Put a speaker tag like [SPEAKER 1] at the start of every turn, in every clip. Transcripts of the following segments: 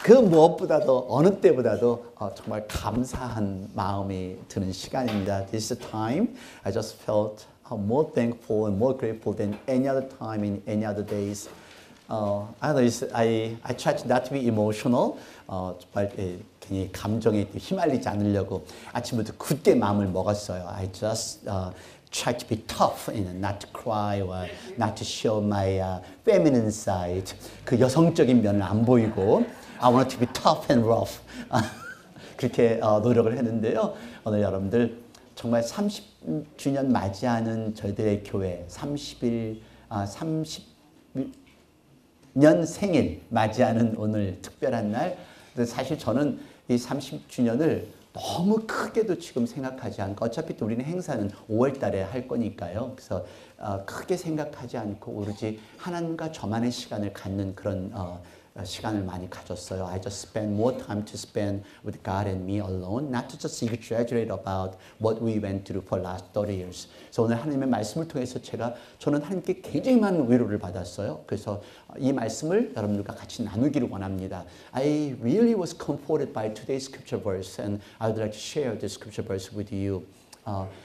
[SPEAKER 1] 그 무엇보다도 어느 때보다도 정말 감사한 마음이 드는 시간입니다. This time I just felt more thankful and more grateful than any other time in any other days. I try to not to be emotional. 정말 괜히 감정에 휘말리지 않으려고 아침부터 굳게 마음을 먹었어요. I just try to be tough and not to cry or not to show my feminine side. 그 여성적인 면을 안 보이고 I want to be tough and rough. 그렇게 노력을 했는데요. 오늘 여러분들 정말 30주년 맞이하는 저희들의 교회 30년 생일 맞이하는 오늘 특별한 날. 사실 저는 이 30주년을 너무 크게도 지금 생각하지 않고 어차피 또 우리는 행사는 5월 달에 할 거니까요. 그래서 크게 생각하지 않고 오로지 하나님과 저만의 시간을 갖는 그런 시간을 많이 가졌어요. I just spend more time to spend with God and me alone, not to just exaggerate about what we went through for last 30 years. 그래서 오늘 하나님의 말씀을 통해서 저는 하나님께 굉장히 많은 위로를 받았어요. 그래서 이 말씀을 여러분들과 같이 나누기를 원합니다. I really was comforted by today's scripture verse, and I would like to share this scripture verse with you.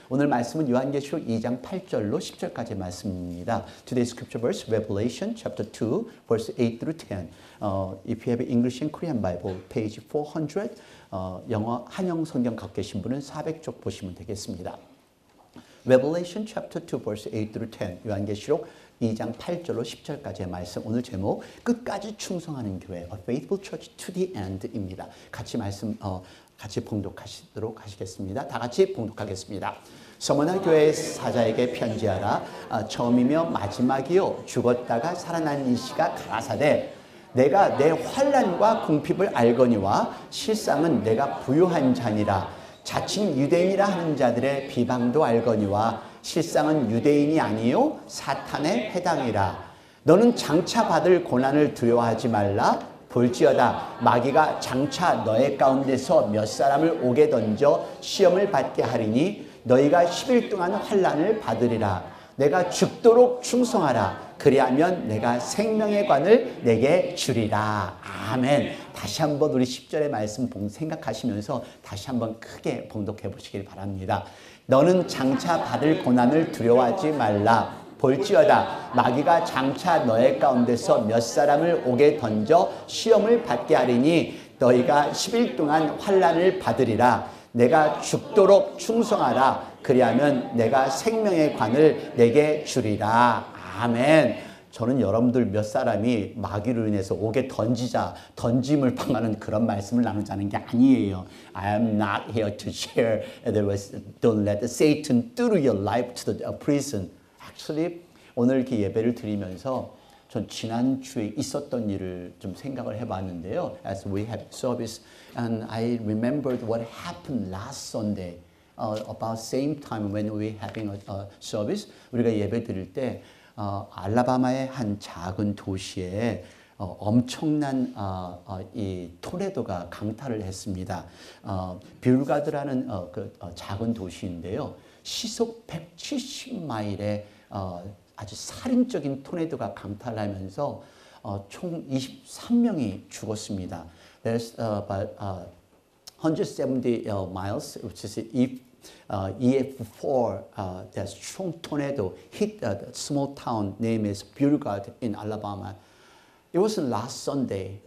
[SPEAKER 1] 오늘 말씀은 요한계시록 2장 8절로 10절까지의 말씀입니다. Today's scripture verse, Revelation chapter 2, verse 8 through 10. If you have English and Korean Bible, page 400, 영어 한영 성경 갖고 계신 분은 400쪽 보시면 되겠습니다. Revelation chapter 2, verse 8 through 10. 요한계시록 2장 8절로 10절까지의 말씀. 오늘 제목 끝까지 충성하는 교회, A Faithful Church to the End입니다. 같이 말씀 같이 봉독하시도록 하시겠습니다. 다 같이 봉독하겠습니다. 서머나 교회 사자에게 편지하라. 처음이며 마지막이요 죽었다가 살아난 이시가 가라사대 내가 내 환난과 궁핍을 알거니와 실상은 내가 부유한 자니라. 자칭 유대인이라 하는 자들의 비방도 알거니와 실상은 유대인이 아니요 사탄에 해당이라. 너는 장차 받을 고난을 두려워하지 말라. 볼지어다 마귀가 장차 너의 가운데서 몇 사람을 옥에 던져 시험을 받게 하리니 너희가 10일 동안 환난을 받으리라. 내가 죽도록 충성하라. 그리하면 내가 생명의 관을 내게 주리라. 아멘. 다시 한번 우리 10절의 말씀 생각하시면서 다시 한번 크게 봉독해 보시길 바랍니다. 너는 장차 받을 고난을 두려워하지 말라. 볼지어다 마귀가 장차 너의 가운데서 몇 사람을 옥에 던져 시험을 받게 하리니 너희가 10일 동안 환난을 받으리라. 내가 죽도록 충성하라. 그리하면 내가 생명의 관을 내게 주리라. 아멘. 저는 여러분들 몇 사람이 마귀로 인해서 옥에 던짐을 당하는 그런 말씀을 나누자는 게 아니에요. I am not here to share. Don't let Satan through your life to the prison. Actually, 오늘 이렇게 예배를 드리면서 전 지난주에 있었던 일을 좀 생각을 해봤는데요. As we have service, and I remembered what happened last Sunday, about same time when we having a service. 우리가 예배 드릴 때 알라바마의 한 작은 도시에 엄청난 이 토네도가 강타를 했습니다. 뷰르가드라는 작은 도시인데요. 시속 170마일의 아주 살인적인 토네도가 강타를 하면서 총 23명이 죽었습니다. There's about 170 miles, which is EF4, that strong tornado hit a small town named as Beauregard in Alabama. It was last Sunday.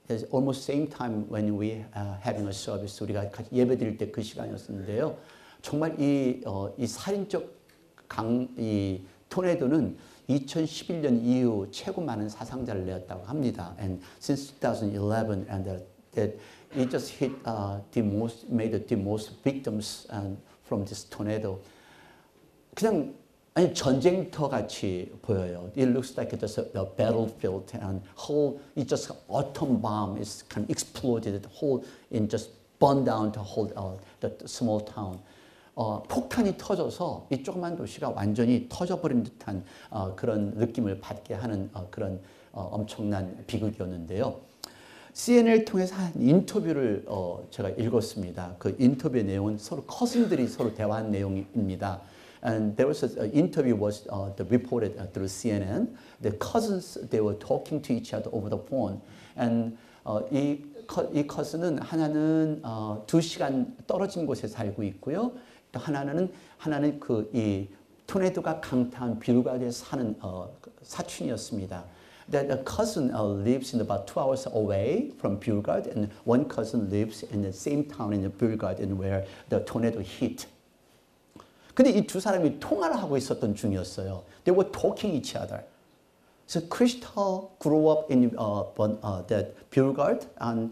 [SPEAKER 1] It's almost same time when we having a service. 우리가 예배 드릴 때 그 시간이었는데요. 정말 이 살인적 이 토네도는 2011년 이후 최고 많은 사상자를 내었다고 합니다. And since 2011, and that it just hit made the most victims from this tornado. 그냥 아니 전쟁터 같이 보여요. It looks like just a battlefield, and it just atom bomb is kind of exploded, and just burned down the whole the small town. 폭탄이 터져서 이 조그만 도시가 완전히 터져버린 듯한 그런 느낌을 받게 하는 그런 엄청난 비극이었는데요. CNN을 통해서 한 인터뷰를 제가 읽었습니다. 그 인터뷰의 내용은 서로 커슨들이 서로 대화한 내용입니다. And there was an interview was reported through CNN. The cousins, they were talking to each other over the phone. And 이 커슨은 하나는 2시간 떨어진 곳에 살고 있고요. 또 하나는 이 토네도가 강타한 빌가드에 사는 사촌이었습니다. The cousin lives in about 2 hours away from Belgrade, and one cousin lives in the same town in Belgrade, and where the tornado hit. 근데 이 두 사람이 통화를 하고 있었던 중이었어요. They were talking each other. So Crystal grew up in that Belgrade, and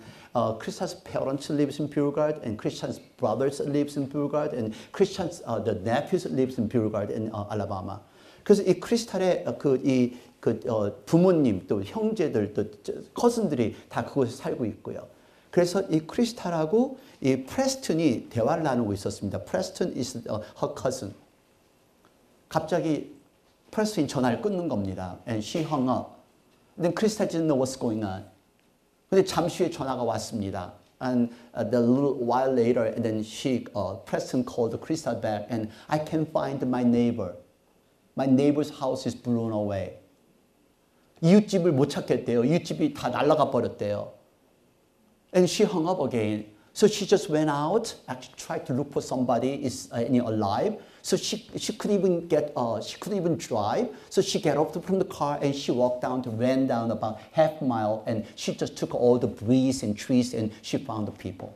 [SPEAKER 1] Crystal's parents lives in Belgrade, and Christian's brothers lives in Belgrade, and Christian's the nephews lives in Belgrade in Alabama. 그래서 이 크리스탈의 부모님 또 형제들 또 커슨들이 다 그곳에 살고 있고요. 그래서 이 크리스탈하고 이 프레스턴이 대화를 나누고 있었습니다. 프레스턴 is her cousin. 갑자기 프레스턴이 전화를 끊는 겁니다. And she hung up. Then Crystal didn't know what's going on. 근데 잠시 후에 전화가 왔습니다. And the little while later, and then Preston called Crystal back, and I can find my neighbor. My neighbor's house is blown away. 이웃집을 못 찾겠대요. 이웃집이 다 날아가 버렸대요. And she hung up again. So she just went out, actually tried to look for somebody is alive. So she couldn't even drive. So she got off from the car and she ran down about half mile, and she just took all the breeze and trees and she found the people.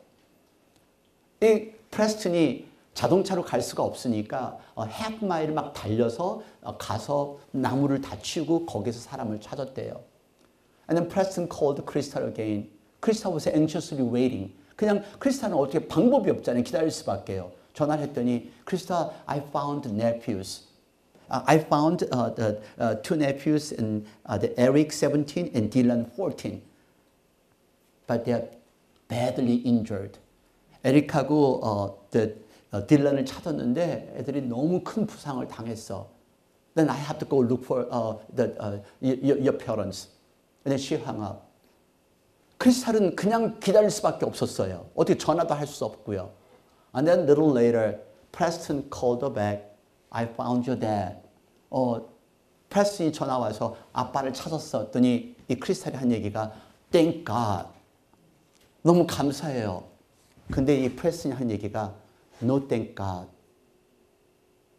[SPEAKER 1] 이 프레스턴이 자동차로 갈 수가 없으니까 half mile을 막 달려서 가서 나무를 다 치우고 거기서 사람을 찾았대요. And then Preston called Crystal again. Crystal was anxiously waiting. 그냥 크리스탈은 어떻게 방법이 없잖아요. 기다릴 수밖에요. 전화를 했더니 Crystal, I found nephews. I found the two nephews, and the Eric 17 and Dylan 14. But they are badly injured. 에릭하고 딜런을 찾았는데 애들이 너무 큰 부상을 당했어. Then I have to go look for your parents. And then she hung up. 크리스탈은 그냥 기다릴 수밖에 없었어요. 어떻게 전화도 할 수 없고요. And then little later, Preston called her back. I found your dad. 프레스턴이 전화 와서 아빠를 찾았어. 했더니 이 크리스탈이 한 얘기가 Thank God. 너무 감사해요. 근데 이 프레스턴이 한 얘기가 No, thank God.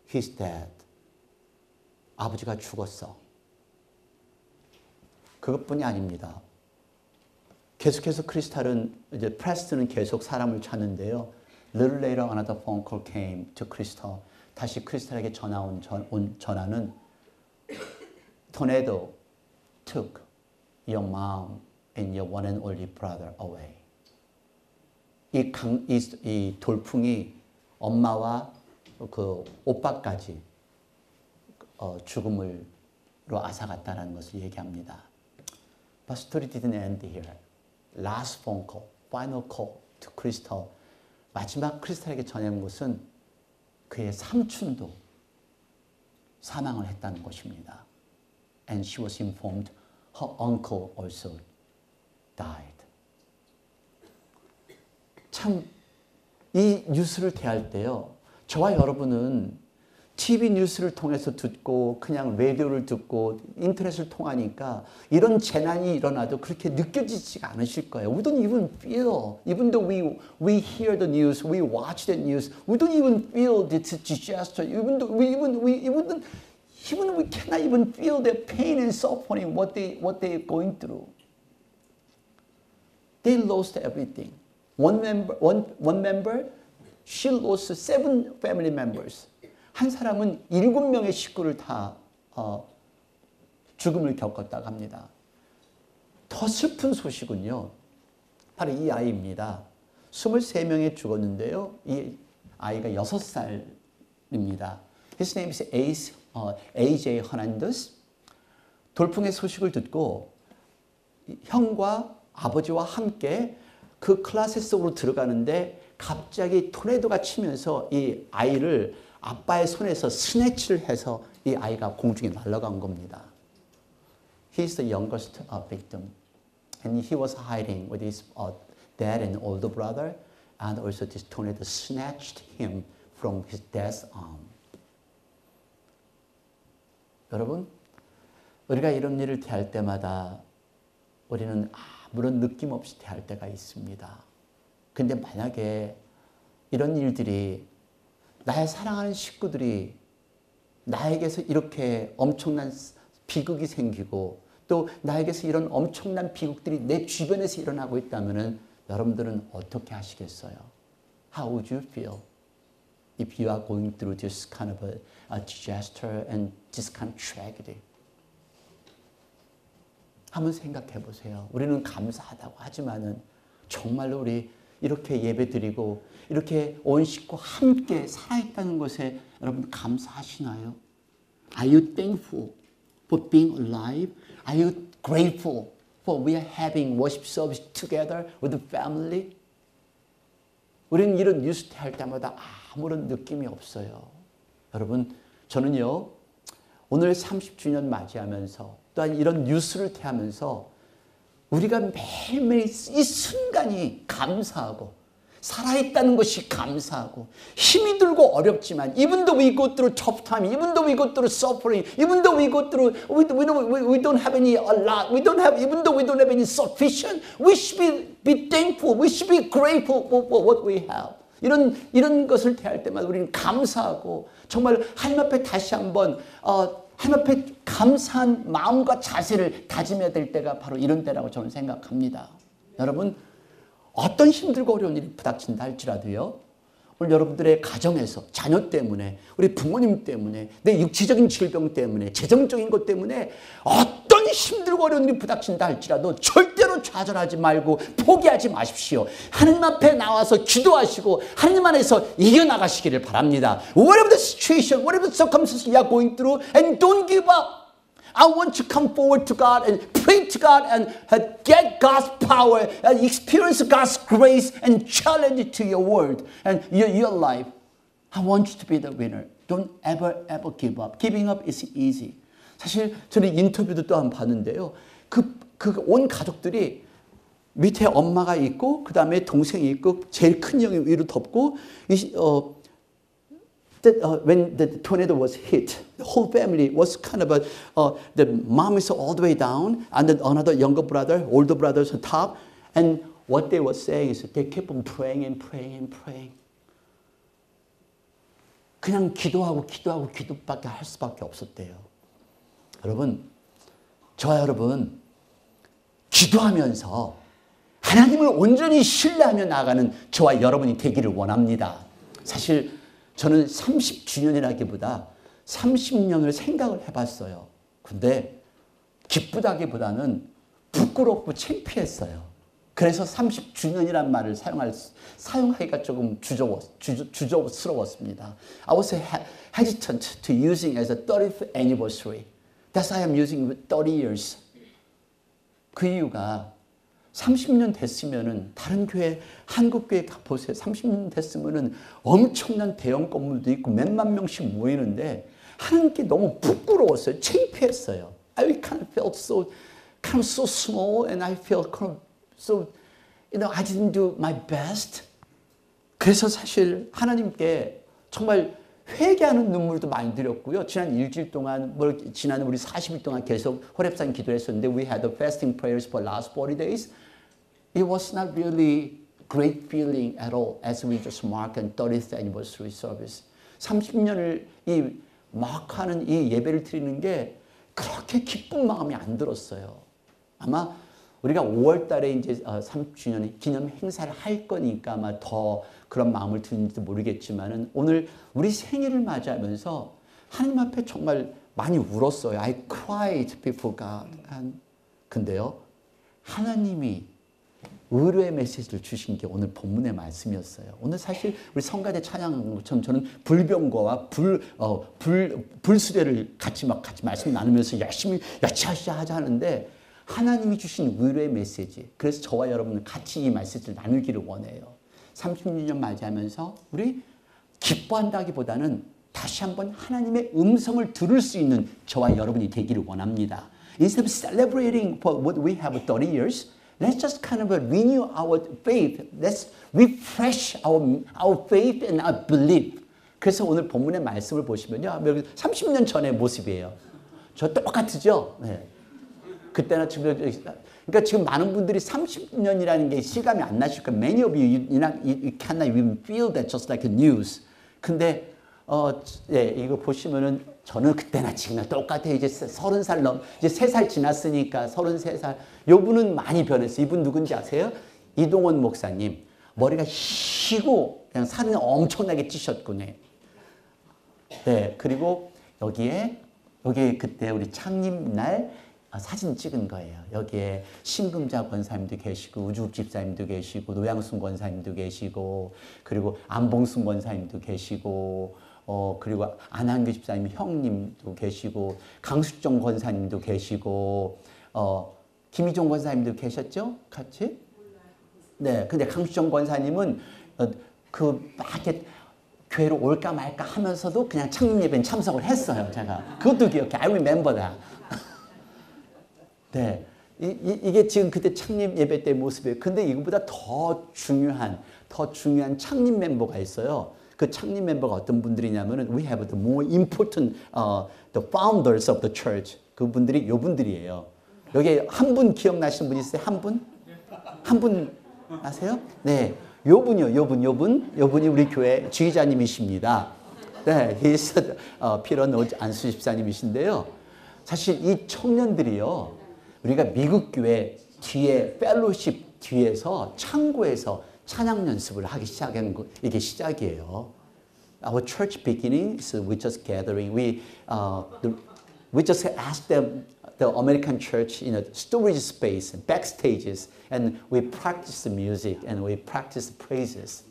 [SPEAKER 1] He's dead. 아버지가 죽었어. 그것뿐이 아닙니다. 계속해서 크리스탈은 이제 프레스턴은 계속 사람을 찾는데요. Little later, another phone call came to Crystal. 다시 크리스탈에게 온 전화는 Tornado took your mom and your one and only brother away. 이 돌풍이 엄마와 그 오빠까지 죽음으로 앗아갔다는 것을 얘기합니다. But story didn't end here. Last phone call, final call to Crystal. 마지막 크리스탈에게 전한 것은 그의 삼촌도 사망을 했다는 것입니다. And she was informed her uncle also died. 참 이 뉴스를 대할 때요. 저와 여러분은 TV 뉴스를 통해서 듣고 그냥 라디오를 듣고 인터넷을 통하니까 이런 재난이 일어나도 그렇게 느껴지지가 않으실 거예요. We don't even feel, even though we hear the news, we watch the news, we don't even feel the disaster. Even though we cannot even feel the pain and suffering what they're going through. They lost everything. One member, she lost 7 family members. 한 사람은 7명의 식구를 다 죽음을 겪었다고 합니다. 더 슬픈 소식은요. 바로 이 아이입니다. 23명이 죽었는데요. 이 아이가 6살입니다. His name is AJ Hernandez. 돌풍의 소식을 듣고 형과 아버지와 함께 그 클래스 속으로 들어가는데 갑자기 토네도가 치면서 이 아이를 아빠의 손에서 스네치를 해서 이 아이가 공중에 날아간 겁니다. He is the youngest victim, and he was hiding with his dad and older brother, and also this tornado snatched him from his dad's arm. 여러분, 우리가 이런 일을 대할 때마다 우리는 아무런 느낌 없이 대할 때가 있습니다. 근데 만약에 이런 일들이 나의 사랑하는 식구들이 나에게서 이렇게 엄청난 비극이 생기고 또 나에게서 이런 엄청난 비극들이 내 주변에서 일어나고 있다면 여러분들은 어떻게 하시겠어요? How would you feel if you are going through this kind of a disaster and this kind of tragedy? 한번 생각해 보세요. 우리는 감사하다고 하지만은 정말로 우리 이렇게 예배드리고 이렇게 온 식구 함께 살아있다는 것에 여러분 감사하시나요? Are you thankful for being alive? Are you grateful for we are having worship service together with the family? 우리는 이런 뉴스 할 때마다 아무런 느낌이 없어요. 여러분, 저는요, 오늘 30주년 맞이하면서 또한 이런 뉴스를 대하면서 우리가 매일매일 이 순간이 감사하고 살아있다는 것이 감사하고 힘이 들고 어렵지만 even though we go through tough time, even though we go through suffering, even though we go through we don't have any a lot, we don't have even though we don't have any sufficient, we should be thankful, we should be grateful for what we have. 이런 것을 대할 때마다 우리는 감사하고 정말 하나님 앞에 다시 한번 하나님 앞에 감사한 마음과 자세를 다짐해야 될 때가 바로 이런 때라고 저는 생각합니다. 여러분, 어떤 힘들고 어려운 일이 부닥친다 할지라도요, 오늘 여러분들의 가정에서 자녀 때문에 우리 부모님 때문에 내 육체적인 질병 때문에 재정적인 것 때문에 어떤 힘들고 어려운 일이 부닥친다 할지라도 절대로 좌절하지 말고 포기하지 마십시오. 하나님 앞에 나와서 기도하시고 하나님 안에서 이겨나가시기를 바랍니다. Whatever the situation, whatever the circumstances you are going through, and don't give up. I want to come forward to God and pray to God and get God's power and experience God's grace and challenge it to your world and your life. I want you to be the winner. Don't ever give up. Giving up is easy. 사실 저는 인터뷰도 또 한 번 봤는데요. 온 가족들이 밑에 엄마가 있고 그 다음에 동생이 있고 제일 큰 형이 위로 덮고 when the tornado was hit, the whole family was kind of the mom is all the way down, and then another younger brother, older brothers on top. And what they were saying is they kept on praying and praying and praying. 그냥 기도밖에 할 수밖에 없었대요. 여러분, 저와 여러분, 기도하면서 하나님을 온전히 신뢰하며 나아가는 저와 여러분이 되기를 원합니다. 사실 저는 30주년이라기보다 30년을 생각을 해봤어요. 근데 기쁘다기보다는 부끄럽고 창피했어요. 그래서 30주년이란 말을 사용하기가 조금 주저스러웠습니다. I was hesitant to using as a 30th anniversary. That's why I'm using 30 years. 그 이유가 30년 됐으면은 다른 교회, 한국 교회 보세요. 30년 됐으면은 엄청난 대형 건물도 있고 몇만 명씩 모이는데 하는 게 너무 부끄러웠어요. 창피했어요. I kind of felt so small and I felt so, I didn't do my best. 그래서 사실 하나님께 정말 회개하는 눈물도 많이 드렸고요. 지난 일주일 동안, 지난 우리 40일 동안 계속 호렙산 기도를 했었는데 we had the fasting prayers for last 40 days. It was not really great feeling at all as we just marked the 30th anniversary service. 30년을 마크하는 이 예배를 드리는 게 그렇게 기쁜 마음이 안 들었어요. 아마 우리가 5월 달에 이제 30주년 기념 행사를 할 거니까 아마 더 그런 마음을 드는지도 모르겠지만은 오늘 우리 생일을 맞이하면서 하나님 앞에 정말 많이 울었어요. I cried before God. 근데요, 하나님이 의뢰의 메시지를 주신 게 오늘 본문의 말씀이었어요. 오늘 사실 우리 성가대 찬양한 것처럼 저는 불병거와 불수레를 같이 말씀 나누면서 열심히 야차하자 하는데 하나님이 주신 의뢰의 메시지. 그래서 저와 여러분은 같이 이 메시지를 나누기를 원해요. 30년 맞이하면서 우리 기뻐한다기보다는 다시 한번 하나님의 음성을 들을 수 있는 저와 여러분이 되기를 원합니다. Instead of celebrating for what we have 30 years, let's just kind of renew our faith. Let's refresh our faith and our belief. 그래서 오늘 본문의 말씀을 보시면요. 30년 전의 모습이에요. 저 똑같으죠? 네. 그때나 지금 그러니까 지금 많은 분들이 30년이라는 게 실감이 안 나실 거예요. Many of you cannot even feel that just like a news. 근데 예, 이거 보시면은 저는 그때나 지금이나 똑같아요. 이제 30살 이제 3살 지났으니까 33살. 요분은 많이 변했어요. 이분 누군지 아세요? 이동원 목사님. 머리가 희고 그냥 살이 엄청나게 찌셨군요. 네, 그리고 여기에 그때 우리 창립날 사진 찍은 거예요. 여기에 신금자 권사님도 계시고 우주국 집사님도 계시고 노양순 권사님도 계시고 그리고 안봉순 권사님도 계시고 그리고 안한규 집사님 형님도 계시고 강수정 권사님도 계시고 김희종 권사님도 계셨죠? 같이? 네. 근데 강수정 권사님은 막 이렇게 교회로 올까 말까 하면서도 그냥 창립 예배는 참석을 했어요. 제가 그것도 기억해. I remember that. 네. 이게 지금 그때 창립 예배 때 모습이에요. 근데 이거보다 더 중요한 창립 멤버가 있어요. 그 창립 멤버가 어떤 분들이냐면은 we have the more important the founders of the church. 그분들이 요분들이에요. 여기 한 분 기억나시는 분 있어요? 한 분? 한 분 아세요? 네. 요분이 우리 교회 지휘자님이십니다. 네. he's 피런 안수 집사님이신데요. 사실 이 청년들이요. 우리가 미국 교회 뒤에 펠로십 뒤에서 창고에서 찬양 연습을 하기 시작한 거 이게 시작이에요. Our church beginning is we just gathering. We just asked them the American church in a storage space, backstages, and we practice the music and we practice praises.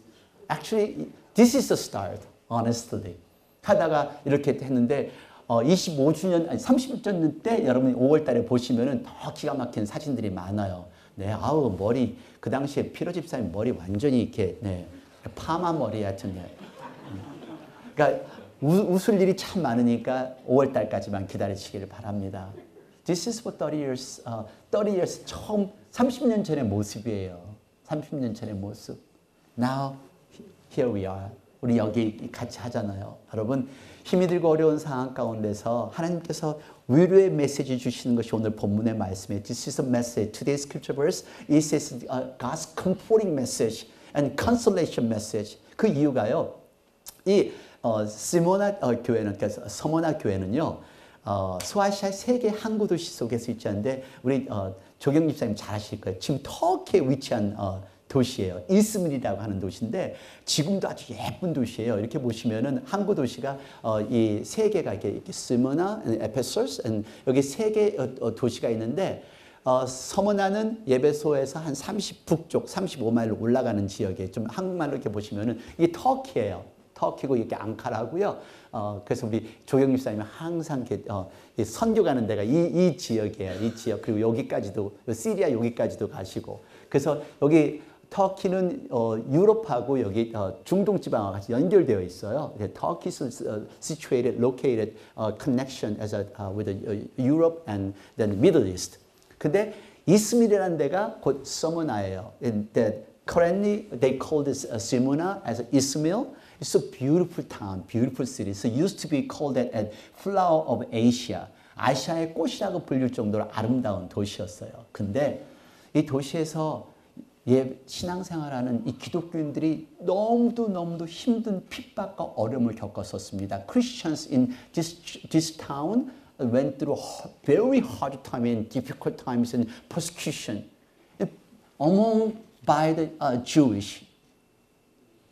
[SPEAKER 1] Actually, this is the start. Honestly, 하다가 이렇게 했는데. 25주년, 아니 30주년 때 여러분이 5월달에 보시면은 더 기가 막힌 사진들이 많아요. 네, 아우 머리 그 당시에 피로 집사님 머리 완전히 이렇게 네, 파마 머리 같은 네. 그러니까 웃을 일이 참 많으니까 5월달까지만 기다리시기를 바랍니다. This is for 30 years 처음 30년 전의 모습이에요. 30년 전의 모습. Now here we are. 우리 여기 같이 하잖아요. 여러분 힘이 들고 어려운 상황 가운데서 하나님께서 위로의 메시지 주시는 것이 오늘 본문의 말씀이에요. This is a message. Today's scripture verse is God's comforting message and consolation message. 그 이유가요. 이 시모나 교회는 그러니까 서모나 교회는요. 소아시아 세계 항구 도시 속에서 있지 않는데 우리 조경 집사님 잘 아실 거예요. 지금 터키에 위치한 도시예요. 이스밀이라고 하는 도시인데 지금도 아주 예쁜 도시예요. 이렇게 보시면은 항구 도시가 이 세 개가 이렇게 스모나, 에페소스, 여기 세 개 도시가 있는데 서머나는 예배소에서 한 북쪽 35마일로 올라가는 지역에 좀 한국말로 이렇게 보시면은 이게 터키예요. 터키고 이렇게 앙카라고요. 그래서 우리 조경 집사님이 항상 이렇게 선교 가는 데가 이 지역이에요. 이 지역 그리고 여기까지도 시리아 여기까지도 가시고 그래서 여기 터키는 유럽하고 여기 중동 지방과 같이 연결되어 있어요. Turkey is situated, located, connection as with Europe and then Middle East. 근데 이스밀이라는 데가 곧 서머나예요. Currently, they call this Simona as Ismail. It's a beautiful town, beautiful city. So it used to be called that as flower of Asia. 아시아의 꽃이라고 불릴 정도로 아름다운 도시였어요. 근데 이 도시에서 신앙생활하는 이 기독교인들이 너무도 힘든 핍박과 어려움을 겪었었습니다. Christians in this town went through very hard time and difficult times and persecution among by the Jewish.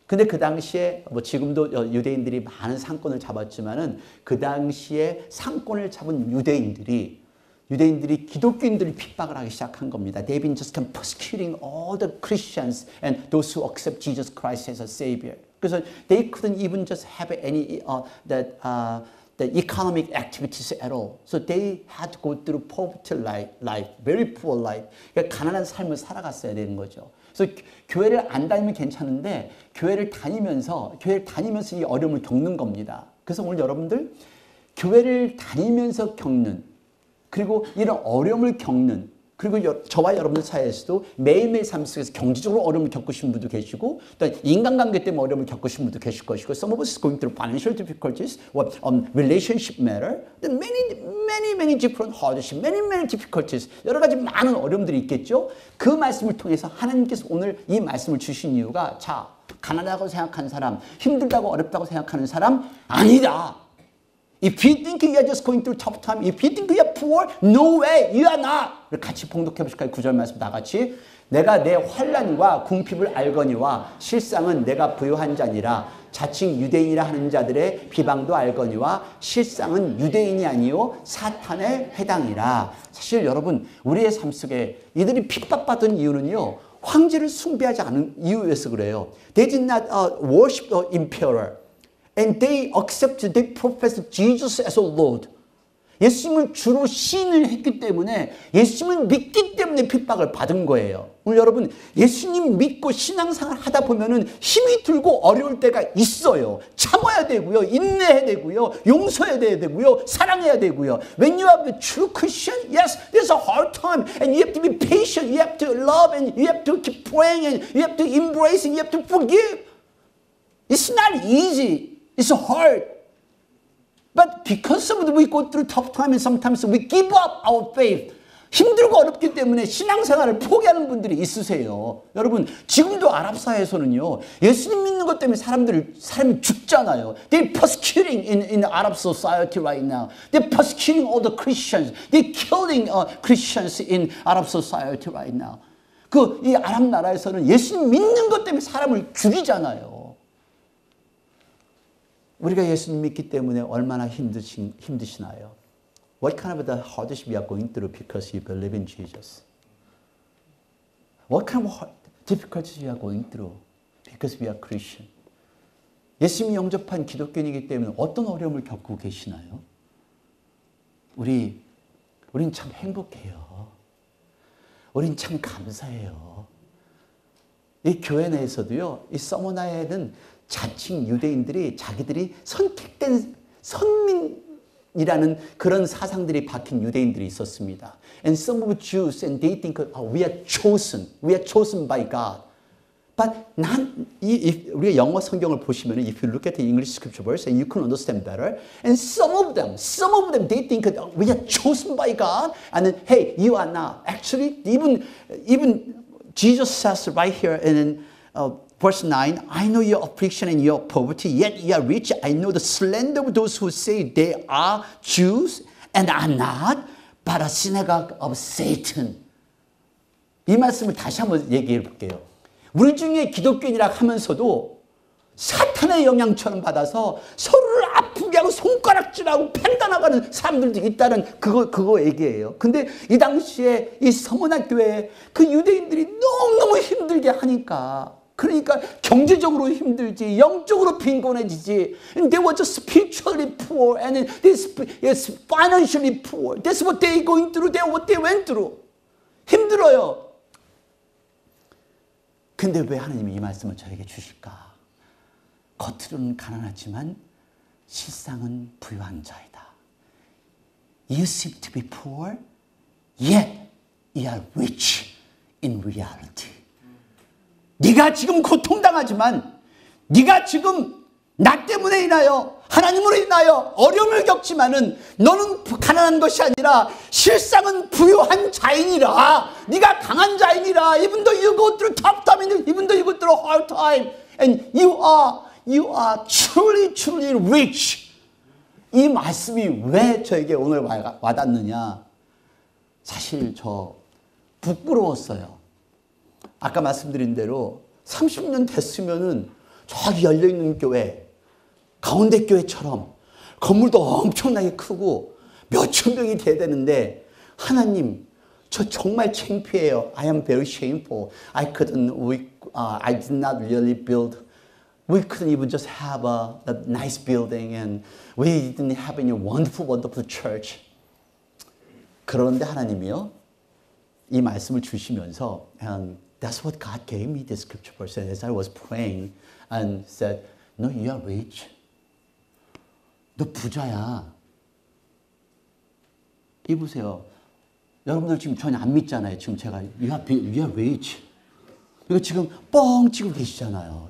[SPEAKER 1] 근데 그 당시에 뭐 지금도 유대인들이 많은 상권을 잡았지만은 그 당시에 상권을 잡은 유대인들이 기독교인들을 핍박을 하기 시작한 겁니다. They've been just persecuting all the Christians and those who accept Jesus Christ as a Savior. 그래서 they couldn't even just have any the economic activities at all. So they had to go through poverty life, very poor life. 그러니까 가난한 삶을 살아갔어야 되는 거죠. 그래서 교회를 안 다니면 괜찮은데 교회를 다니면서 이 어려움을 겪는 겁니다. 그래서 오늘 여러분들 교회를 다니면서 겪는 그리고 이런 어려움을 겪는 그리고 저와 여러분들 사이에서도 매일매일 삶 속에서 경제적으로 어려움을 겪으신 분도 계시고 또 인간관계 때문에 어려움을 겪으신 분도 계실 것이고 some of us going through financial difficulties or relationship matter many different hardships, many difficulties 여러 가지 많은 어려움들이 있겠죠. 그 말씀을 통해서 하나님께서 오늘 이 말씀을 주신 이유가 자 가난하다고 생각하는 사람 힘들다고 어렵다고 생각하는 사람 아니다. If you think you are just going through tough time, if you think you are poor, no way, you are not. 같이 봉독해 보실까요? 9절 말씀 다 같이. 내가 내 환난과 궁핍을 알거니와 실상은 내가 부유한 자니라. 자칭 유대인이라 하는 자들의 비방도 알거니와 실상은 유대인이 아니요 사탄의 회당이라. 사실 여러분 우리의 삶 속에 이들이 핍박받은 이유는요. 황제를 숭배하지 않은 이유에서 그래요. They did not worship the emperor. And they accepted, they professed Jesus as a Lord. 예수님을 주로 시인을 했기 때문에 예수님을 믿기 때문에 핍박을 받은 거예요. 오늘 여러분 예수님 믿고 신앙생활 하다 보면은 힘이 들고 어려울 때가 있어요. 참아야 되고요. 인내해야 되고요. 용서해야 되고요. 사랑해야 되고요. When you are a true Christian, yes, there's a hard time and you have to be patient. You have to love and you have to keep praying and you have to embrace and you have to forgive. It's not easy. It's hard. But because of we go through tough time and sometimes we give up our faith. 힘들고 어렵기 때문에 신앙생활을 포기하는 분들이 있으세요. 여러분 지금도 아랍 사회에서는요. 예수님 믿는 것 때문에 사람이 죽잖아요. They're persecuting in Arab society right now. They're persecuting all the Christians. They're killing Christians in Arab society right now. 이 아랍 나라에서는 예수님 믿는 것 때문에 사람을 죽이잖아요. 우리가 예수님 믿기 때문에 얼마나 힘드시나요? What kind of the hardship we are going through because you believe in Jesus? What kind of difficulties we are going through because we are Christian? 예수님이 영접한 기독교인이기 때문에 어떤 어려움을 겪고 계시나요? 우린 참 행복해요. 우린 참 감사해요. 이 교회 내에서도요. 이 서머나에는 자칭 유대인들이 자기들이 선택된 선민이라는 그런 사상들이 박힌 유대인들이 있었습니다. And some of Jews and they think we are chosen by God. But 우리가 영어 성경을 보시면 if you look at the English scripture verse and you can understand better. And some of them they think we are chosen by God. And hey, you are not. Actually, even Jesus says right here in Verse 9, I know your affliction and your poverty, yet you are rich. I know the slander of those who say they are Jews and are not, but a synagogue of Satan. 이 말씀을 다시 한번 얘기해 볼게요. 우리 중에 기독교인이라 하면서도 사탄의 영향처럼 받아서 서로를 아프게 하고 손가락질하고 판단하는 사람들도 있다는 그거 얘기예요. 근데 이 당시에 이 서머나 교회에 그 유대인들이 너무너무 힘들게 하니까 그러니까 경제적으로 힘들지 영적으로 빈곤해지지. And they were just spiritually poor and financially poor. That's what they going through. That's what they went through. 힘들어요. 근데 왜 하나님이 이 말씀을 저에게 주실까? 겉으로는 가난하지만 실상은 부유한 자이다. You seem to be poor, yet you are rich in reality. 네가 지금 고통당하지만 네가 지금 나 때문에 인하여 하나님으로 인하여 어려움을 겪지만은 너는 가난한 것이 아니라 실상은 부유한 자이니라. 네가 강한 자이니라. Even though you go through tough time, even though you go through hard time, and you are truly rich. 이 말씀이 왜 저에게 오늘 와닿느냐? 사실 저 부끄러웠어요. 아까 말씀드린 대로 30년 됐으면은 저기 열려있는 교회, 가운데 교회처럼 건물도 엄청나게 크고 몇천 명이 돼야 되는데 하나님, 저 정말 창피해요. I am very shameful. I did not really build. We couldn't even just have a nice building and we didn't have any wonderful church. 그런데 하나님이요, 이 말씀을 주시면서 That's what God gave me this scripture verse as I was praying and said, No, you are rich. 너 부자야. 이 보세요. 여러분들 지금 전혀 안 믿잖아요. 지금 제가 you are rich. 이거 지금 뻥 치고 계시잖아요.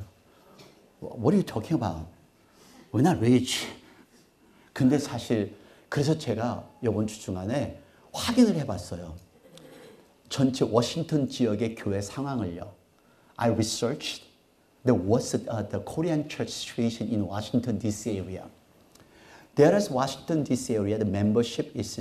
[SPEAKER 1] What are you talking about? We're not rich. 근데 사실 그래서 제가 이번 주 중간에 확인을 해봤어요. 전체 워싱턴 지역의 교회 상황을요. I researched what's the Korean church situation in Washington D.C. area. There is Washington D.C. area. The membership is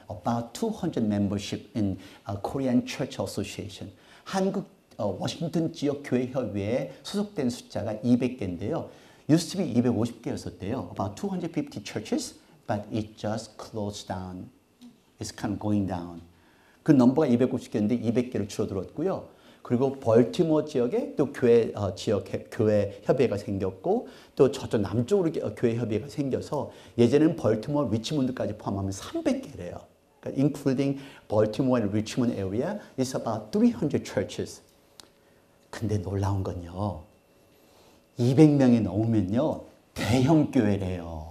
[SPEAKER 1] about 200 membership in Korean Church Association. 한국 워싱턴 지역 교회 협의회에 소속된 숫자가 200개인데요. Used to be 250개였었대요. About 250 churches, but it just closed down. It's kind of going down. 그 넘버가 250개인데 200개로 줄어들었고요. 그리고 벌티모어 지역에 또 교회 지역 교회 협의회가 생겼고 또 저쪽 남쪽으로 교회 협의회가 생겨서 예전에는 벌티모어, 리치몬드까지 포함하면 300개래요. 그러니까 including Baltimore and Richmond area is about 300 churches. 근데 놀라운 건요. 200명이 넘으면요. 대형 교회래요.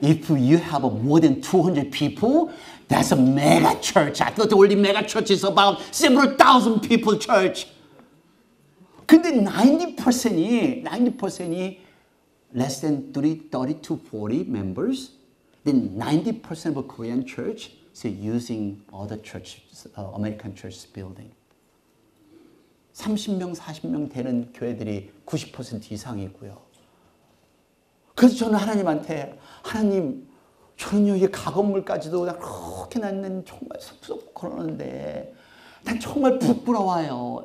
[SPEAKER 1] If you have more than 200 people, that's a mega church. I thought only mega church is about several thousand people church. 근데 90%이 less than 30 to 40 members. Then 90% of a Korean church is using other churches, American church building. 30명, 40명 되는 교회들이 90% 이상이고요. 그래서 저는 하나님한테 하나님 저는요 이게 가건물까지도 그렇게 낳는 정말 섭섭 그러는데 난 정말 부끄러워요.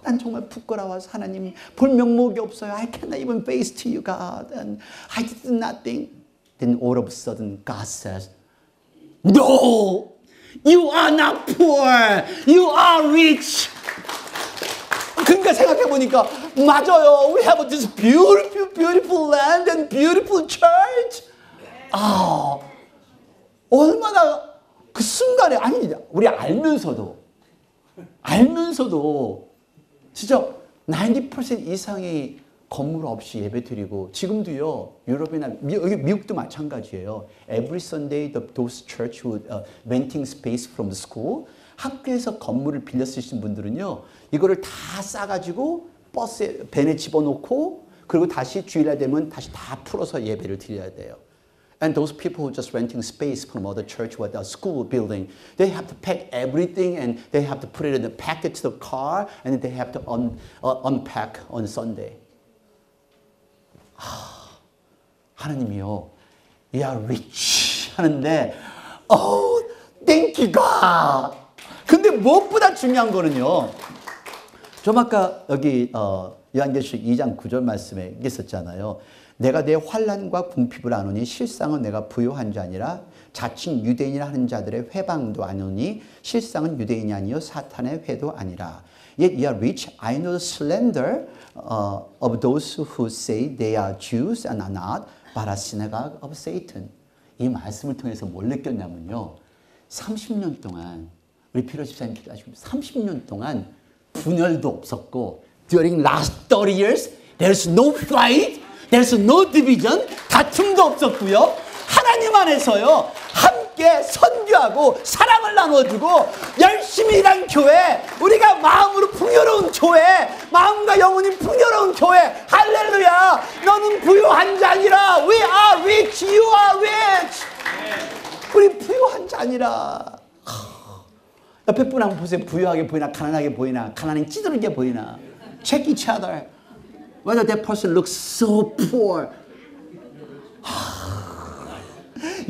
[SPEAKER 1] 난 정말 부끄러워서 하나님 볼 명목이 없어요. I cannot even face to you God. And I did nothing. Then all of a sudden God says, No, you are not poor. You are rich. 그러니까 생각해보니까 맞아요. We have this beautiful land and beautiful church. 얼마나 그 순간에 아니 우리 알면서도 진짜 90% 이상이 건물 없이 예배드리고 지금도요 유럽이나 여기 미국도 마찬가지예요. Every Sunday those church who renting space from the school 학교에서 건물을 빌려 쓰시는 분들은요 이거를 다 싸가지고 버스에 밴에 집어넣고 그리고 다시 주일날 되면 다시 다 풀어서 예배를 드려야 돼요. And those people who just renting space from other church or the school building, they have to pack everything and they have to put it in the packet to the car and they have to unpack on Sunday. 하나님이요, you are rich 하는데, oh, thank you God. 근데 무엇보다 중요한 거는요. 좀 아까 여기 요한계시록 2장 9절 말씀에 있었잖아요. 내가 내 환난과 궁핍을 아노니 실상은 내가 부요한 자 아니라 자칭 유대인이라 하는 자들의 회방도 아노니 실상은 유대인이 아니요 사탄의 회도 아니라. Yet you are rich. I know the slander of those who say they are Jews and are not, but a synagogue of Satan. 이 말씀을 통해서 뭘 느꼈냐면요. 30년 동안 우리 피로 집사님 기도하시고 30년 동안 분열도 없었고 during last 30 years there's no fight, there's no division, 다툼도 없었고요. 하나님 안에서요 함께 선교하고 사랑을 나눠주고 열심히 일한 교회, 우리가 마음으로 풍요로운 교회, 마음과 영혼이 풍요로운 교회. 할렐루야. 너는 부유한 자 아니라 We are rich, you are rich. 우리 부유한 자 아니라. 옆에 분 한번 보세요. 부유하게 보이나 가난하게 보이나 가난히 찌들게 보이나. Check each other. Whether that person looks so poor.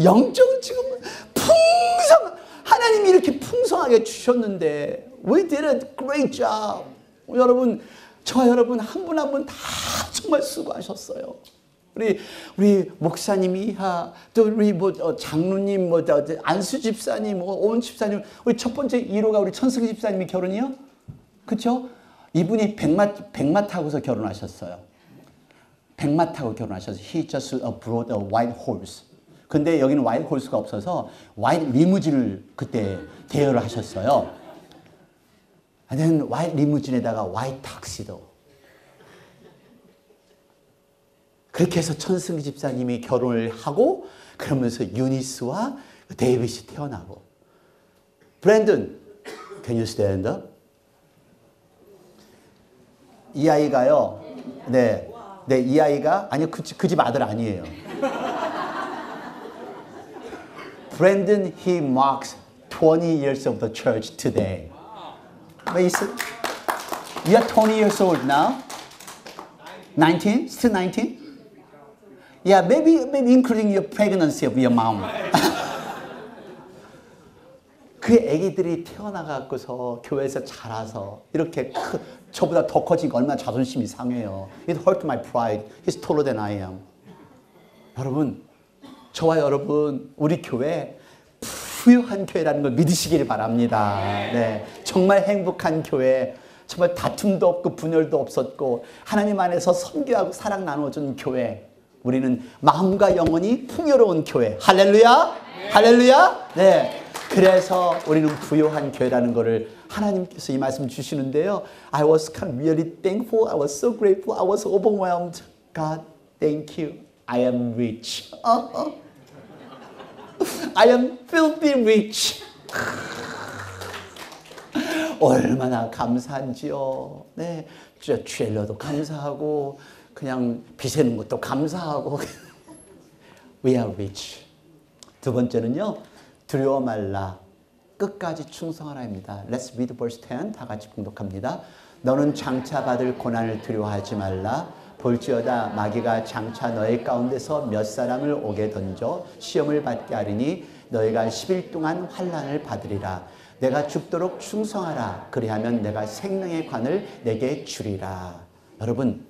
[SPEAKER 1] 영적은 지금 하나님이 이렇게 풍성하게 주셨는데 We did a great job. 여러분, 저와 여러분 한 분 한 분 다 정말 수고하셨어요. 우리 목사님이 또 우리 장로님 안수 집사님 오은 집사님 우리 첫 번째 1호가 우리 천승 집사님이 결혼이요? 그렇죠? 이분이 백마 타고서 결혼하셨어요. 백마 타고 결혼하셔서 He just brought a white horse. 근데 여기는 white horse가 없어서 white 리무진을 그때 대여를 하셨어요. And then white 리무진에다가 white tuxedo. 그렇게 해서 천승기 집사님이 결혼을 하고 그러면서 유니스와 데이빗이 태어나고 브랜든, can you stand up? 이 아이가요. 네, 이 아이가 아니 그 집 아들 아니에요. Brandon, he marks 20 years of the church today. Mason, you are 20 years old now? 19? Still 19? Yeah, maybe including your pregnancy of your mom. 그 애기들이 태어나갖고서 교회에서 자라서 이렇게 저보다 더 커지니까 얼마나 자존심이 상해요. It hurt my pride. He's taller than I am. 여러분, 저와 여러분, 우리 교회 부유한 교회라는 걸 믿으시길 바랍니다. 네, 정말 행복한 교회, 정말 다툼도 없고 분열도 없었고 하나님 안에서 선교하고 사랑 나눠준 교회. 우리는 마음과 영혼이 풍요로운 교회. 할렐루야! 할렐루야! 네. 그래서 우리는 부요한 교회라는 것을 하나님께서 이 말씀 주시는데요. I was kind of really thankful. I was so grateful. I was overwhelmed. God, thank you. I am rich. I am filthy rich. 얼마나 감사한지요. 네, 죄려도 감사하고 그냥 비세는 것도 감사하고 We are rich. 두 번째는요. 두려워 말라. 끝까지 충성하라입니다. Let's read verse 10. 다 같이 봉독합니다. 너는 장차 받을 고난을 두려워하지 말라. 볼지어다 마귀가 장차 너희 가운데서 몇 사람을 오게 던져 시험을 받게 하리니 너희가 10일 동안 환난을 받으리라. 내가 죽도록 충성하라. 그리하면 내가 생명의 관을 내게 주리라. 여러분,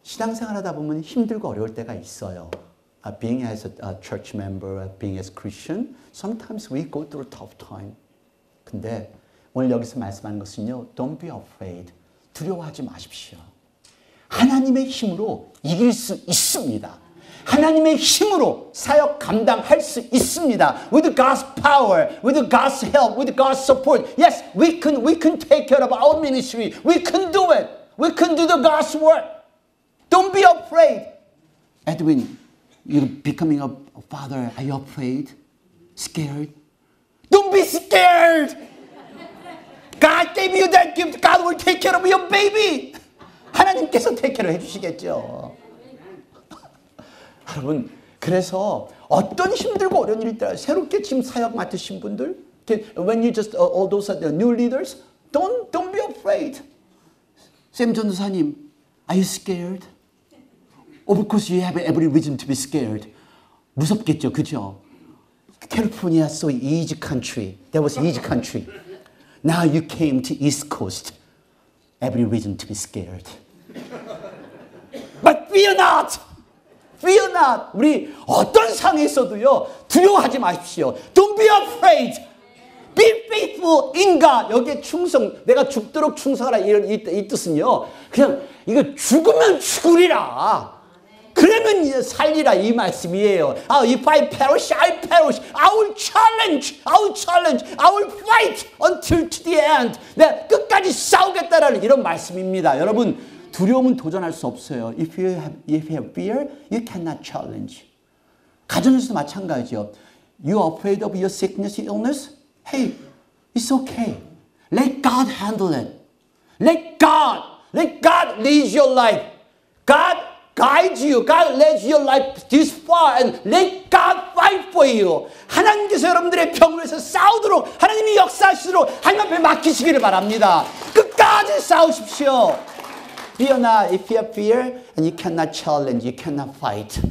[SPEAKER 1] 신앙생활하다 보면 힘들고 어려울 때가 있어요. Being as a church member, being as Christian, sometimes we go through a tough time. 근데 오늘 여기서 말씀하는 것은요, don't be afraid. 두려워하지 마십시오. 하나님의 힘으로 이길 수 있습니다. 하나님의 힘으로 사역 감당할 수 있습니다. With God's power, with God's help, with God's support. Yes, we can take care of our ministry. We can do it. We can do the God's work. Don't be afraid. Edwin, you're becoming a father. Are you afraid? Scared? Don't be scared. God gave you that gift. God will take care of your baby. 하나님께서 take care 해주시겠죠. 여러분, 그래서 어떤 힘들고 어려운 일 때 새롭게 지금 사역 맡으신 분들, when you just all those are the new leaders, don't be afraid. 샘 전도사님, are you scared? Of course, you have every reason to be scared. 무섭겠죠, 그죠? California so easy country. That was easy country. Now you came to East Coast. Every reason to be scared. But fear not. Fear not. 우리 어떤 상황에 있어도요, 두려워하지 마십시오. Don't be afraid. Be faithful in God. 여기에 충성, 내가 죽도록 충성하라 이 뜻은요, 그냥 이거 죽으면 죽으리라. 그러면 살리라 이 말씀이에요. If I perish, I perish. I will challenge. I will challenge. I will fight until to the end. 내가 끝까지 싸우겠다라는 이런 말씀입니다. 여러분, 두려움은 도전할 수 없어요. If you have fear, you cannot challenge. 가정에서도 마찬가지죠. You are afraid of your sickness, illness? Hey, it's okay. Let God handle it. Let God lead your life. God guides you. God leads your life this far and let God fight for you. 하나님께서 여러분들의 병으로서 싸우도록 하나님이 역사하시도록 하나님 앞에 맡기시기를 바랍니다. 끝까지 싸우십시오. Fear not. If you have fear and you cannot challenge, you cannot fight.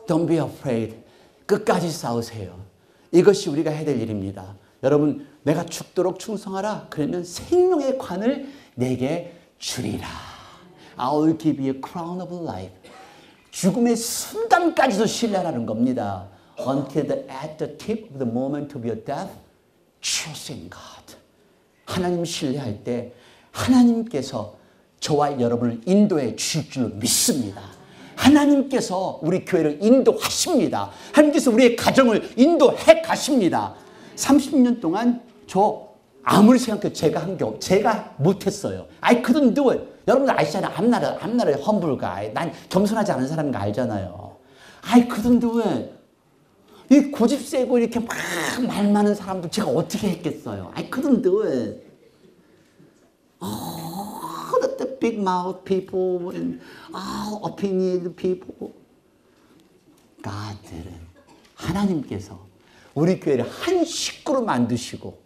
[SPEAKER 1] Don't be afraid. 끝까지 싸우세요. 이것이 우리가 해야 될 일입니다. 여러분, 내가 죽도록 충성하라. 그러면 생명의 관을 내게 주리라. I will give you a crown of life. 죽음의 순간까지도 신뢰하라는 겁니다. Until at the tip of the moment of your death, trusting God. 하나님 신뢰할 때 하나님께서 저와 여러분을 인도해 주실 줄 믿습니다. 하나님께서 우리 교회를 인도하십니다. 하나님께서 우리의 가정을 인도해 가십니다. 30년 동안 저 아무리 생각해도 제가 못했어요. I couldn't do it. 여러분들 아시잖아요. I'm not a humble guy. 난 겸손하지 않은 사람인 거 알잖아요. I couldn't do it. 이 고집 세고 이렇게 막 말 많은 사람들 제가 어떻게 했겠어요? I couldn't do it. Oh, the big mouth people and opinionated people. God did it. 하나님께서 우리 교회를 한 식구로 만드시고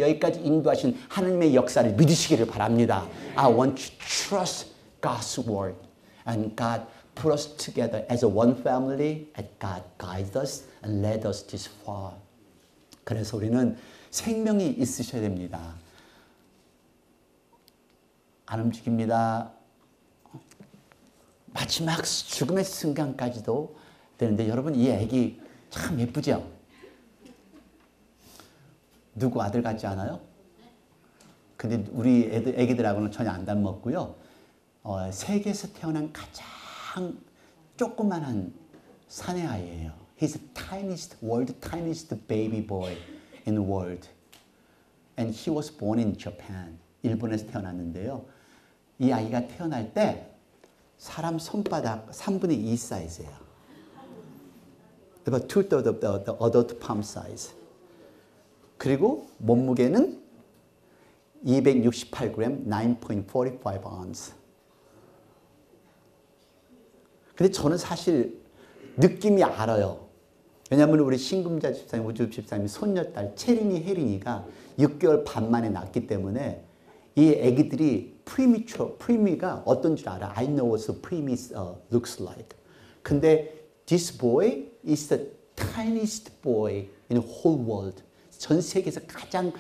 [SPEAKER 1] 여기까지 인도하신 하나님의 역사를 믿으시기를 바랍니다. I want to trust God's word. And God put us together as a one family. And God guides us and led us this far. 그래서 우리는 생명이 있으셔야 됩니다. 안 움직입니다. 마지막 죽음의 순간까지도 되는데 여러분 이 애기 참 예쁘죠? 누구 아들 같지 않아요? 근데 우리 애기들하고는 전혀 안 닮았고요. 세계에서 태어난 가장 조그만한 사내 아이예요. He's the tiniest, world tiniest baby boy in the world. And he was born in Japan. 일본에서 태어났는데요. 이 아이가 태어날 때 사람 손바닥 3분의 2 사이즈예요. About 2/3 of the adult palm size. 그리고 몸무게는 268g, 9.45 ounce. 근데 저는 사실 느낌이 알아요. 왜냐하면 우리 신금자 집사님, 우주 집사님 손녀딸 체린이 혜린이가 6개월 반 만에 낳기 때문에 이 애기들이 프리미가 어떤 줄 알아. I know what preemie looks like. 근데 this boy is the tiniest boy in the whole world. 전 세계에서 가장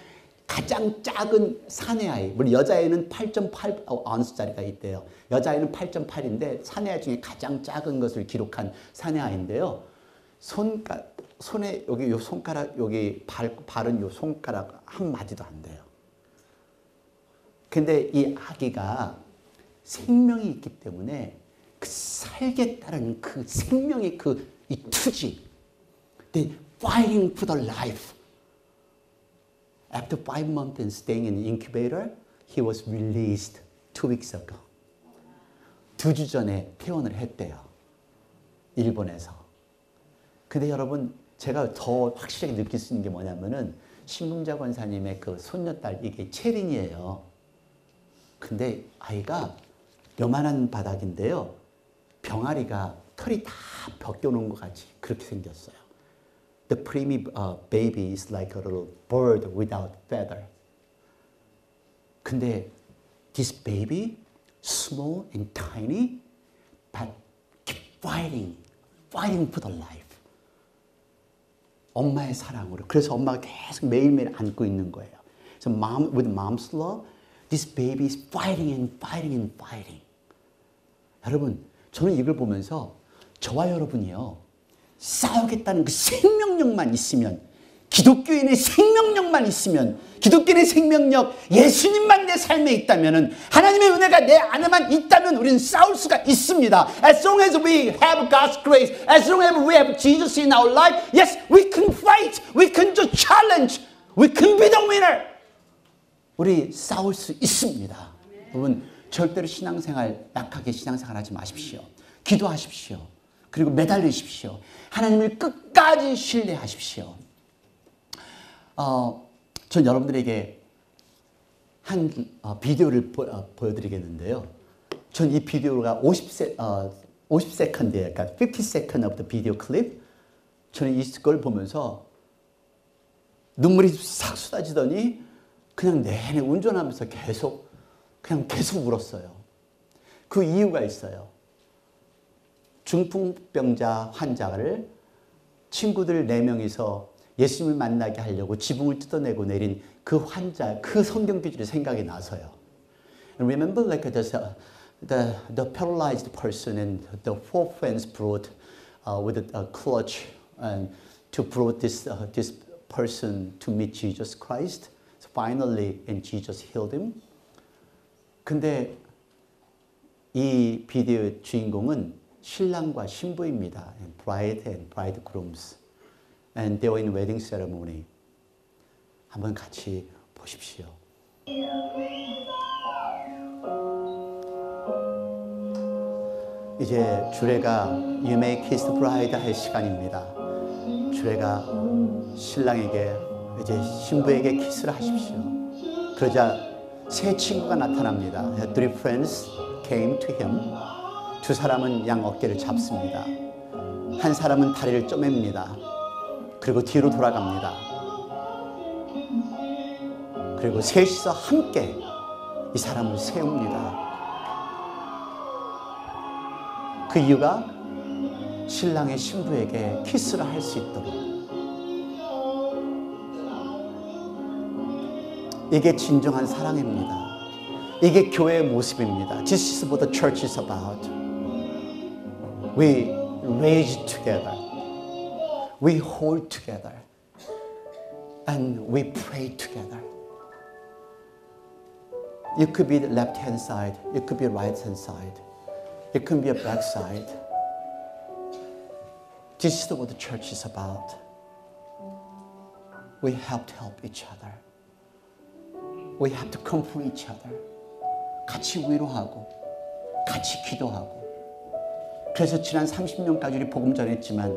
[SPEAKER 1] 작은 사내 아이. 물론 여자애는 8.8 아운스짜리가 있대요. 여자애는 8.8인데 사내 아이 중에 가장 작은 것을 기록한 사내 아이인데요. 손에 여기 요 손가락 여기 바른 요 손가락 한 마디도 안 돼요. 근데 이 아기가 생명이 있기 때문에 그 살겠다는 그 생명의 이 투지, the fighting for the life. After 5 months and staying in the incubator, he was released 2 weeks ago. 2주 전에 퇴원을 했대요. 일본에서. 근데 여러분, 제가 더 확실하게 느낄 수 있는 게 뭐냐면은 신금자 권사님의 그 손녀딸, 이게 체린이에요. 근데 아이가 요만한 바닥인데요. 병아리가 털이 다 벗겨놓은 것 같이 그렇게 생겼어요. The preemie baby is like a little bird without feather. 근데 this baby, small and tiny, but keep fighting for the life. 엄마의 사랑으로. 그래서 엄마가 계속 매일매일 안고 있는 거예요. So with mom's love, this baby is fighting and fighting and fighting. 여러분, 저는 이걸 보면서 저와 여러분이요. 싸우겠다는 그 생명력만 있으면, 기독교인의 생명력만 있으면, 기독교인의 생명력, 예수님만 내 삶에 있다면, 하나님의 은혜가 내 안에만 있다면 우리는 싸울 수가 있습니다. As long as we have God's grace, as long as we have Jesus in our life, yes, we can fight, we can just challenge, we can be the winner. 우리 싸울 수 있습니다. 여러분, 절대로 신앙생활, 약하게 신앙생활 하지 마십시오. 기도하십시오. 그리고 매달리십시오. 하나님을 끝까지 신뢰하십시오. 전 여러분들에게 한 비디오를 보여드리겠는데요. 전 이 비디오가 50세컨드예요. 그러니까 50second of the video clip. 저는 이걸 보면서 눈물이 싹 쏟아지더니 그냥 내내 운전하면서 계속 울었어요. 그 이유가 있어요. 중풍병자 환자를 친구들 4명이서 예수님을 만나게 하려고 지붕을 뜯어내고 내린 그 환자, 그 성경 구절이 생각이 나서요. Remember like the paralyzed person and the 4 friends brought with a clutch and to brought this person to meet Jesus Christ. So finally, and Jesus healed him. 근데 이 비디오의 주인공은 신랑과 신부입니다. Bride and bridegrooms. And they were in wedding ceremony. 한번 같이 보십시오. 이제 주례가 You may kiss the bride 할 시간입니다. 주례가 신랑에게 이제 신부에게 키스를 하십시오. 그러자 세 친구가 나타납니다. Three friends came to him. 두 사람은 양 어깨를 잡습니다. 한 사람은 다리를 쪼맵니다. 그리고 뒤로 돌아갑니다. 그리고 셋이서 함께 이 사람을 세웁니다. 그 이유가 신랑의 신부에게 키스를 할 수 있도록. 이게 진정한 사랑입니다. 이게 교회의 모습입니다. This is what the church is about. We raise together. We hold together. And we pray together. It could be the left hand side. It could be right hand side. It could be a back side. This is what the church is about. We have to help each other. We have to comfort each other. 같이 위로하고 같이 기도하고. 그래서 지난 30년까지 우리 복음 전했지만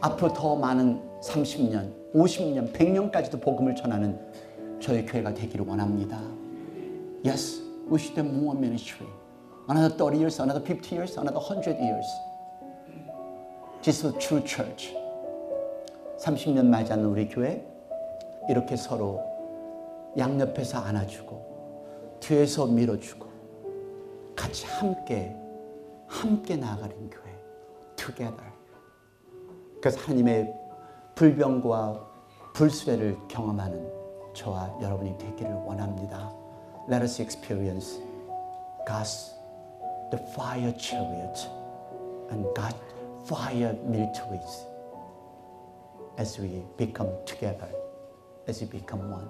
[SPEAKER 1] 앞으로 더 많은 30년, 50년, 100년까지도 복음을 전하는 저희 교회가 되기를 원합니다. Yes, we should have more ministry. Another 30 years, another 50 years, another 100 years. This is a true church. 30년 맞이하는 우리 교회 이렇게 서로 양옆에서 안아주고 뒤에서 밀어주고 같이 함께 나아가는 교회. Together. 그래서 하나님의 불병과 불수레를 경험하는 저와 여러분이 되기를 원합니다. Let us experience God's the fire chariot and God's fire militaries as we become together, as we become one.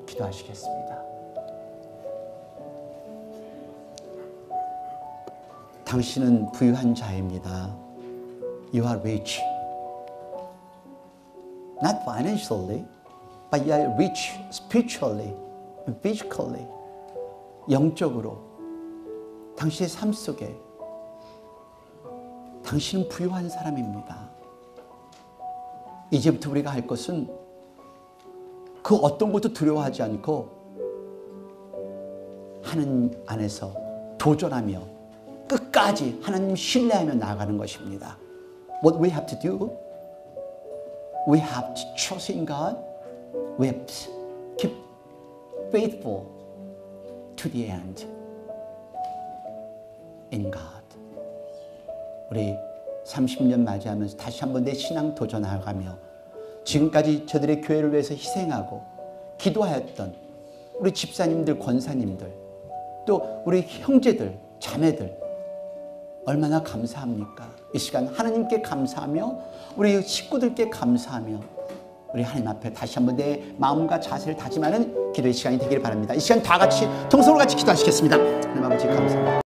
[SPEAKER 1] 기도하시겠습니다. 당신은 부유한 자입니다. You are rich. Not financially, but you are rich spiritually and physically. 영적으로 당신의 삶 속에 당신은 부유한 사람입니다. 이제부터 우리가 할 것은 그 어떤 것도 두려워하지 않고 하나님 안에서 도전하며 끝까지 하나님 신뢰하며 나아가는 것입니다. What we have to do, we have to trust in God. We have to keep faithful to the end in God. 우리 30년 맞이하면서 다시 한번 내 신앙 도전하가며 지금까지 저들의 교회를 위해서 희생하고 기도하였던 우리 집사님들, 권사님들, 또 우리 형제들, 자매들 얼마나 감사합니까? 이 시간 하나님께 감사하며 우리 식구들께 감사하며 우리 하나님 앞에 다시 한번 내 마음과 자세를 다짐하는 기도의 시간이 되기를 바랍니다. 이 시간 다 같이 통성으로 같이 기도하시겠습니다. 하나님 아버지 감사합니다.